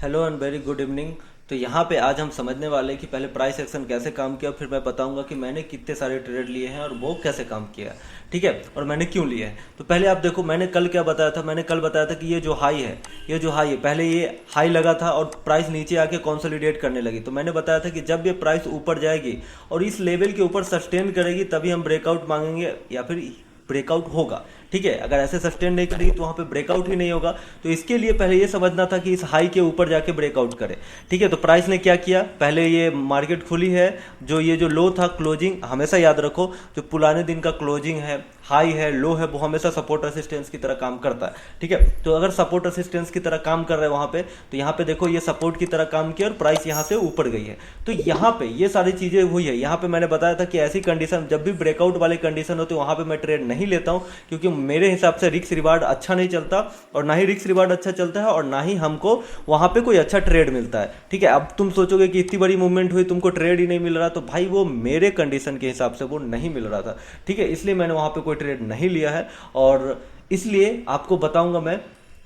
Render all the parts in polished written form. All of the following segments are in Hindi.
Hello and very good evening. तो यहाँ पे आज हम समझने वाले हैं कि पहले प्राइस एक्शन कैसे काम किया, फिर मैं बताऊंगा कि मैंने कितने सारे ट्रेड लिए हैं और वो कैसे काम किया। ठीक है, और मैंने क्यों लिए हैं। तो पहले आप देखो, मैंने कल क्या बताया था। मैंने कल बताया था कि ये जो हाई है पहले ये हाई लगा था और प्राइस नीचे आके कंसोलिडेट करने लगी। तो मैंने बताया था कि जब ये प्राइस ऊपर जाएगी और इस लेवल के ऊपर सस्टेन करेगी तभी हम ब्रेकआउट मांगेंगे या फिर ब्रेकआउट होगा। ठीक है, अगर ऐसे सस्टेन नहीं करेगी तो वहां पे ब्रेकआउट ही नहीं होगा। तो इसके लिए पहले ये समझना था कि इस हाई के ऊपर जाके ब्रेकआउट करे। ठीक है, तो प्राइस ने क्या किया, पहले ये मार्केट खुली है, जो ये जो लो था क्लोजिंग, हमेशा याद रखो जो पुराने दिन का क्लोजिंग है, हाई है, लो है, वो हमेशा सपोर्ट रेसिस्टेंस की तरह काम करता है। ठीक है, तो अगर सपोर्ट रेसिस्टेंस की तरह काम कर रहा है वहां पे, तो यहाँ पे देखो ये सपोर्ट की तरह काम किया और प्राइस यहाँ से ऊपर गई है। तो यहाँ पे ये सारी चीजें हुई है। यहाँ पे मैंने बताया था कि ऐसी कंडीशन, जब भी ब्रेकआउट वाली कंडीशन होती है वहां पे मैं ट्रेड नहीं लेता हूँ, क्योंकि मेरे हिसाब से रिस्क रिवार्ड अच्छा नहीं चलता, और ना ही रिस्क रिवार्ड अच्छा चलता है और ना ही हमको वहां पे कोई अच्छा ट्रेड मिलता है। ठीक है, अब तुम सोचोगे कि इतनी बड़ी मूवमेंट हुई तुमको ट्रेड ही नहीं मिल रहा, तो भाई वो मेरे कंडीशन के हिसाब से वो नहीं मिल रहा था। ठीक है, इसलिए मैंने वहां पे कोई ट्रेड नहीं लिया है। और इसलिए आपको बताऊंगा मैं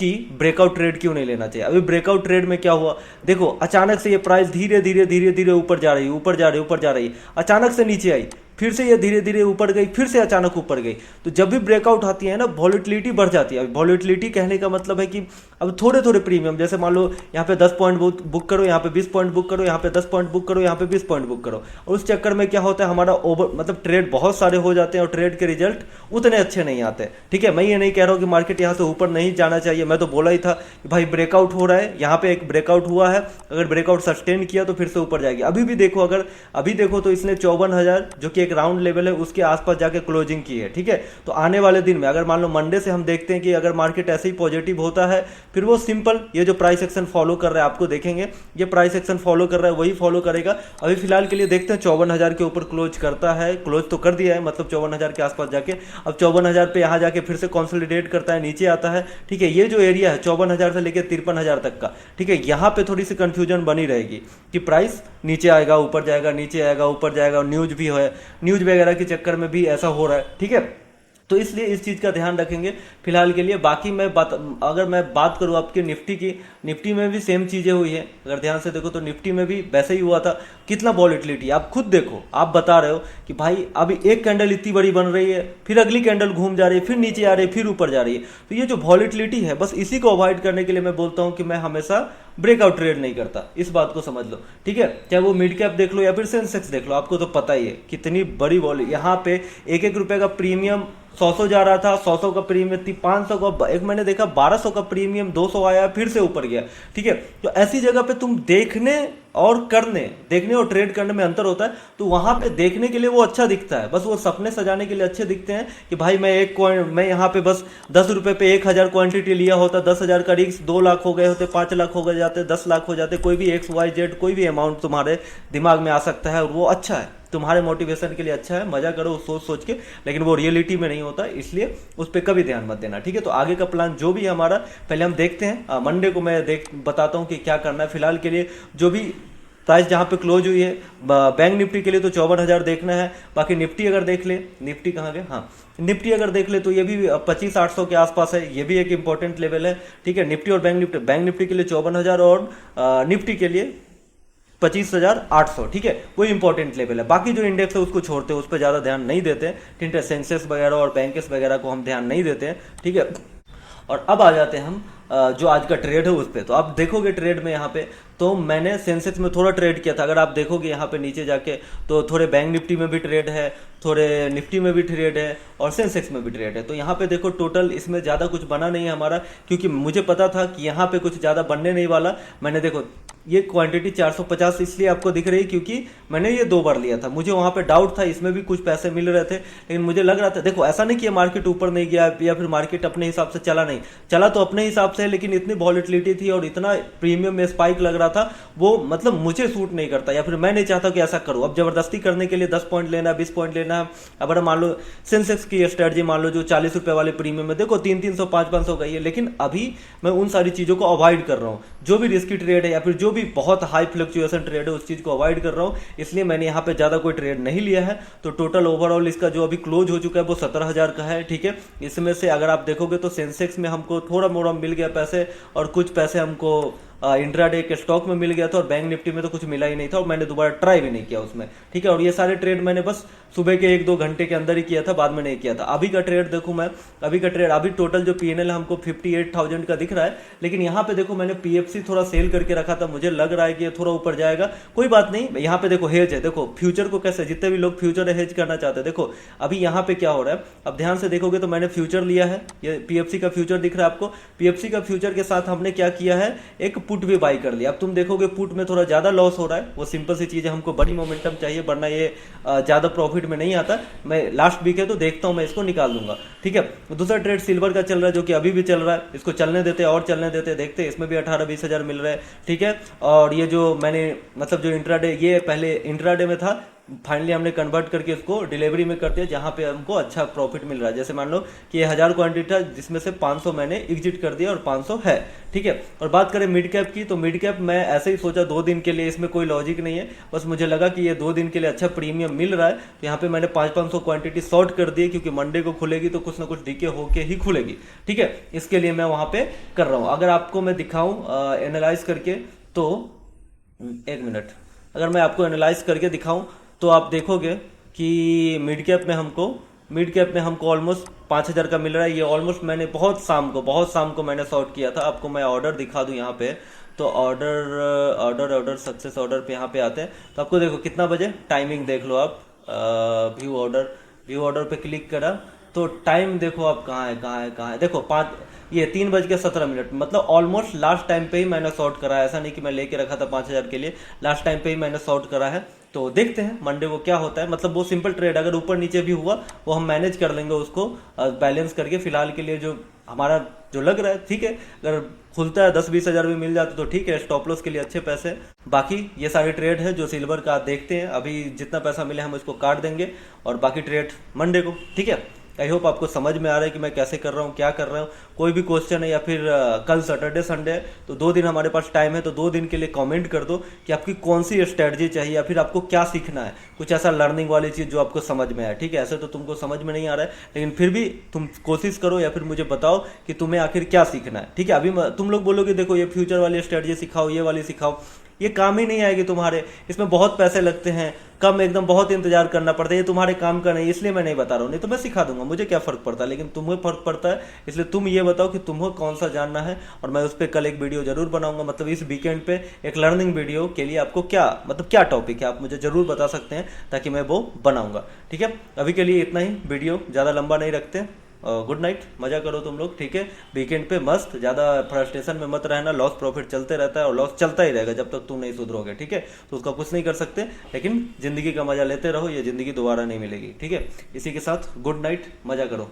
कि ब्रेकआउट ट्रेड क्यों नहीं लेना चाहिए। अभी ब्रेकआउट ट्रेड में क्या हुआ, देखो अचानक से ये प्राइस धीरे धीरे धीरे धीरे ऊपर जा रही है, ऊपर जा रही है, ऊपर जा रही है, अचानक से नीचे आई, फिर से ये धीरे धीरे ऊपर गई, फिर से अचानक ऊपर गई। तो जब भी ब्रेकआउट आती है ना, वॉलेटिलिटी बढ़ जाती है। अब वॉलेटिलिटी कहने का मतलब है कि अब थोड़े थोड़े प्रीमियम, जैसे मान लो यहाँ पे 10 पॉइंट बुक करो, यहाँ पे 20 पॉइंट बुक करो, यहाँ पे 10 पॉइंट बुक करो, यहाँ पे 20 पॉइंट बुक करो, और उस चक्कर में क्या होता है, हमारा ओवर मतलब ट्रेड बहुत सारे हो जाते हैं और ट्रेड के रिजल्ट उतने अच्छे नहीं आते। ठीक है, मैं ये नहीं कह रहा हूँ कि मार्केट यहाँ से ऊपर नहीं जाना चाहिए, मैं तो बोला ही था कि भाई ब्रेकआउट हो रहा है, यहाँ पे एक ब्रेकआउट हुआ है, अगर ब्रेकआउट सस्टेन किया तो फिर से ऊपर जाएगी। अभी भी देखो, अगर अभी देखो तो इसने 54,000 जो कि एक राउंड लेवल है उसके आसपास जाके क्लोजिंग की है। ठीक है, तो आने वाले दिन में अगर मान लो मंडे से हम देखते हैं कि अगर मार्केट ऐसे ही पॉजिटिव होता है, फिर वो सिंपल ये जो प्राइस एक्शन फॉलो कर रहा है, आपको देखेंगे ये प्राइस एक्शन फॉलो कर रहा है वही फॉलो करेगा। अभी फिलहाल के लिए देखते हैं 54,000 के ऊपर क्लोज करता है, क्लोज तो कर दिया है, मतलब 54,000 के आसपास जाके अब 54,000 पे यहाँ जाके फिर से कंसोलिडेट करता है, नीचे आता है। ठीक है, ये जो एरिया है 54,000 से लेकर 53,000 तक का, ठीक है, यहाँ पे थोड़ी सी कंफ्यूजन बनी रहेगी कि प्राइस नीचे आएगा, ऊपर जाएगा, नीचे आएगा, ऊपर जाएगा, और न्यूज भी है, न्यूज वगैरह के चक्कर में भी ऐसा हो रहा है। ठीक है, तो इसलिए इस चीज का ध्यान रखेंगे फिलहाल के लिए। बाकी अगर मैं बात करूं आपके निफ्टी की, निफ्टी में भी सेम चीजें हुई है। अगर ध्यान से देखो तो निफ्टी में भी वैसे ही हुआ था। कितना वॉलेटिलिटी आप खुद देखो, आप बता रहे हो कि भाई अभी एक कैंडल इतनी बड़ी बन रही है, फिर अगली कैंडल घूम जा रही है, फिर नीचे आ रही है, फिर ऊपर जा रही है। तो ये जो वॉलेटिलिटी है, बस इसी को अवॉइड करने के लिए मैं बोलता हूं कि मैं हमेशा ब्रेकआउट ट्रेड नहीं करता। इस बात को समझ लो। ठीक है, चाहे वो मिड कैप देख लो या फिर सेंसेक्स देख लो, आपको तो पता ही है कितनी बड़ी वॉल्यूम। यहाँ पे एक एक रुपए का प्रीमियम 100 जा रहा था, 100 का प्रीमियम थी, 500 का, एक मैंने देखा 1200 का प्रीमियम 200 आया, फिर से ऊपर गया। ठीक है, तो ऐसी जगह पे तुम देखने और ट्रेड करने में अंतर होता है। तो वहां पे देखने के लिए वो अच्छा दिखता है, बस वो सपने सजाने के लिए अच्छे दिखते हैं कि भाई मैं यहाँ पे बस 10 रुपए पे 1,000 क्वांटिटी लिया होता, 10,000 का रिस्क 2 लाख हो गए होते, 5 लाख हो गए जाते, 10 लाख हो जाते, कोई भी XYZ कोई भी अमाउंट तुम्हारे दिमाग में आ सकता है, और वो अच्छा है, तुम्हारे मोटिवेशन के लिए अच्छा है, मजा करो सोच सोच के, लेकिन वो रियलिटी में नहीं होता, इसलिए उस पर कभी ध्यान मत देना। ठीक है, तो आगे का प्लान जो भी है हमारा, पहले हम देखते हैं। मंडे को मैं बताता हूँ कि क्या करना है। फिलहाल के लिए जो भी प्राइस जहाँ पे क्लोज हुई है, बैंक निफ्टी के लिए तो 54,000 देखना है। बाकी निफ्टी अगर देख ले, निफ्टी कहाँ गए, हाँ, निफ्टी अगर देख ले तो ये भी 25,800 के आसपास है, ये भी एक इंपॉर्टेंट लेवल है। ठीक है, निफ्टी और बैंक निफ्टी के लिए 54,000 और निफ्टी के लिए 25,800। ठीक है, वो इंपॉर्टेंट लेवल है। बाकी जो इंडेक्स है उसको छोड़ते हैं, उस पर ज़्यादा ध्यान नहीं देते हैं। ठीक है, सेंसेक्स वगैरह और बैंकेस वगैरह को हम ध्यान नहीं देते हैं। ठीक है, और अब आ जाते हैं हम जो आज का ट्रेड है उस पर। तो आप देखोगे ट्रेड में यहाँ पे, तो मैंने सेंसेक्स में थोड़ा ट्रेड किया था। अगर आप देखोगे यहाँ पे नीचे जाके, तो थोड़े बैंक निफ्टी में भी ट्रेड है, थोड़े निफ्टी में भी ट्रेड है, और सेंसेक्स में भी ट्रेड है। तो यहाँ पे देखो टोटल इसमें ज़्यादा कुछ बना नहीं है हमारा, क्योंकि मुझे पता था कि यहाँ पे कुछ ज़्यादा बनने नहीं वाला। मैंने देखो ये क्वांटिटी 450 इसलिए आपको दिख रही है क्योंकि मैंने ये 2 बार लिया था। मुझे वहाँ पे डाउट था, इसमें भी कुछ पैसे मिल रहे थे, लेकिन मुझे लग रहा था, देखो ऐसा नहीं कि मार्केट ऊपर नहीं गया या फिर मार्केट अपने हिसाब से चला नहीं, चला तो अपने हिसाब से, लेकिन इतनी वॉलेटिलिटी थी और इतना प्रीमियम में स्पाइक लग रहा था, वो मतलब मुझे सूट नहीं करता, या फिर मैं नहीं चाहता कि ऐसा करूँ। अब जबरदस्ती करने के लिए 10 पॉइंट लेना है, 20 पॉइंट लेना है। अगर मान लो सेंसेक्स की स्ट्रेटजी मान लो जो 40 रुपए वाले प्रीमियम में, देखो 300 500 गई है, लेकिन अभी मैं उन सारी चीज़ों को अवॉइड कर रहा हूँ। जो भी रिस्की ट्रेड है या फिर जो भी बहुत हाई फ्लक्चुएशन ट्रेड है, उस चीज़ को अवॉइड कर रहा हूँ, इसलिए मैंने यहाँ पे ज़्यादा कोई ट्रेड नहीं लिया है। तो टोटल ओवरऑल इसका जो अभी क्लोज हो चुका है वो 17,000 का है। ठीक है, इसमें से अगर आप देखोगे तो सेंसेक्स में हमको थोड़ा मोड़ा मिल गया पैसे, और कुछ पैसे हमको इंट्राडे के स्टॉक में मिल गया था और बैंक निफ्टी में तो कुछ मिला ही नहीं था और मैंने दोबारा ट्राई भी नहीं किया उसमें, ठीक है। और ये सारे ट्रेड मैंने बस सुबह के 1-2 घंटे के अंदर ही किया था, बाद में नहीं किया था। अभी का ट्रेड देखो मैं, अभी का ट्रेड, अभी टोटल जो पीएनएल हमको 58,000 का दिख रहा है, लेकिन यहाँ पे देखो मैंने पीएफसी थोड़ा सेल करके रखा था, मुझे लग रहा है कि ये थोड़ा ऊपर जाएगा, कोई बात नहीं। यहाँ पे देखो हेज है, देखो फ्यूचर को कैसे, जितने भी लोग फ्यूचर हेज करना चाहते हैं, देखो अभी यहाँ पे क्या हो रहा है, अब ध्यान से देखोगे तो मैंने फ्यूचर लिया है, ये पीएफसी का फ्यूचर दिख रहा है आपको, पीएफसी का फ्यूचर के साथ हमने क्या किया है, एक पुट भी बाई कर लिया। अब तुम देखोगे पुट में थोड़ा ज्यादा लॉस हो रहा है, वो सिंपल सी चीज है, हमको बड़ी मोमेंटम चाहिए वरना ये ज्यादा प्रॉफिट में नहीं आता। मैं लास्ट वीक है तो देखता हूं, मैं इसको निकाल दूंगा, ठीक है। दूसरा ट्रेड सिल्वर का चल रहा है जो कि अभी भी चल रहा है, इसको चलने देते और चलने देते, देखते इसमें भी 18-20 हजार मिल रहे हैं, ठीक है। और ये जो मैंने मतलब जो इंट्राडे, ये पहले इंट्राडे में था, फाइनली हमने कन्वर्ट करके इसको डिलीवरी में करते हैं जहां पे हमको अच्छा प्रॉफिट मिल रहा है। जैसे मान लो कि ये 1000 क्वांटिटी था जिसमें से 500 मैंने एग्जिट कर दिया और 500 है, ठीक है। और बात करें मिड कैप की, तो मिड कैप मैं ऐसे ही सोचा 2 दिन के लिए, इसमें कोई लॉजिक नहीं है, बस मुझे लगा कि ये 2 दिन के लिए अच्छा प्रीमियम मिल रहा है, तो यहाँ पे मैंने 500 क्वांटिटी शॉर्ट कर दी, क्योंकि मंडे को खुलेगी तो कुछ ना कुछ डीके होके ही खुलेगी, ठीक है। इसके लिए मैं वहां पे कर रहा हूँ। अगर आपको मैं दिखाऊं एनालाइज करके, तो 1 मिनट, अगर मैं आपको एनालाइज करके दिखाऊं तो आप देखोगे कि मिड कैप में हमको ऑलमोस्ट 5,000 का मिल रहा है। ये ऑलमोस्ट मैंने बहुत शाम को मैंने शॉर्ट किया था। आपको मैं ऑर्डर दिखा दूं यहाँ पे, तो ऑर्डर सक्सेस ऑर्डर पे यहाँ पे आते हैं तो आपको देखो कितना बजे, टाइमिंग देख लो आप, व्यू ऑर्डर पे क्लिक करा तो टाइम देखो आप कहाँ है, देखो 3:17, मतलब ऑलमोस्ट लास्ट टाइम पे ही मैंने शॉर्ट करा है। ऐसा नहीं कि मैं लेके रखा था 5,000 के लिए, लास्ट टाइम पे ही मैंने शॉर्ट करा है। तो देखते हैं मंडे को क्या होता है, मतलब वो सिंपल ट्रेड, अगर ऊपर नीचे भी हुआ वो हम मैनेज कर लेंगे उसको बैलेंस करके। फिलहाल के लिए जो हमारा जो लग रहा है, ठीक है, अगर खुलता है 10-20 हजार भी मिल जाते तो ठीक है, स्टॉप लॉस के लिए अच्छे पैसे। बाकी ये सारे ट्रेड है जो सिल्वर का देखते हैं, अभी जितना पैसा मिले हम इसको काट देंगे और बाकी ट्रेड मंडे को, ठीक है। आई होप आपको समझ में आ रहा है कि मैं कैसे कर रहा हूँ, क्या कर रहा हूँ। कोई भी क्वेश्चन है या फिर कल सैटरडे संडे है तो 2 दिन हमारे पास टाइम है, तो 2 दिन के लिए कमेंट कर दो कि आपकी कौन सी स्ट्रेटजी चाहिए या फिर आपको क्या सीखना है, कुछ ऐसा लर्निंग वाली चीज़ जो आपको समझ में आए, ठीक है। ऐसे तो तुमको समझ में नहीं आ रहा है, लेकिन फिर भी तुम कोशिश करो या फिर मुझे बताओ कि तुम्हें आखिर क्या सीखना है, ठीक है। अभी तुम लोग बोलोगे देखो ये फ्यूचर वाली स्ट्रेटजी सिखाओ, ये वाली सिखाओ, ये काम ही नहीं आएगी तुम्हारे, इसमें बहुत पैसे लगते हैं, कम एकदम बहुत इंतजार करना पड़ता है, ये तुम्हारे काम का नहीं, इसलिए मैं नहीं बता रहा हूँ। नहीं तो मैं सिखा दूंगा, मुझे क्या फर्क पड़ता है, लेकिन तुम्हें फर्क पड़ता है, इसलिए तुम ये बताओ कि तुम्हें कौन सा जानना है और मैं उस पर कल एक वीडियो जरूर बनाऊंगा। मतलब इस वीकेंड पे एक लर्निंग वीडियो के लिए आपको क्या मतलब क्या टॉपिक है आप मुझे जरूर बता सकते हैं, ताकि मैं वो बनाऊंगा, ठीक है। अभी के लिए इतना ही, वीडियो ज़्यादा लंबा नहीं रखते। गुड नाइट, मजा करो तुम लोग, ठीक है। वीकेंड पे मस्त, ज़्यादा फ्रस्ट्रेशन में मत रहना, लॉस प्रॉफिट चलते रहता है और लॉस चलता ही रहेगा जब तक तुम नहीं सुधरोगे, ठीक है। तो उसका कुछ नहीं कर सकते, लेकिन ज़िंदगी का मजा लेते रहो, ये ज़िंदगी दोबारा नहीं मिलेगी, ठीक है। इसी के साथ गुड नाइट, मजा करो।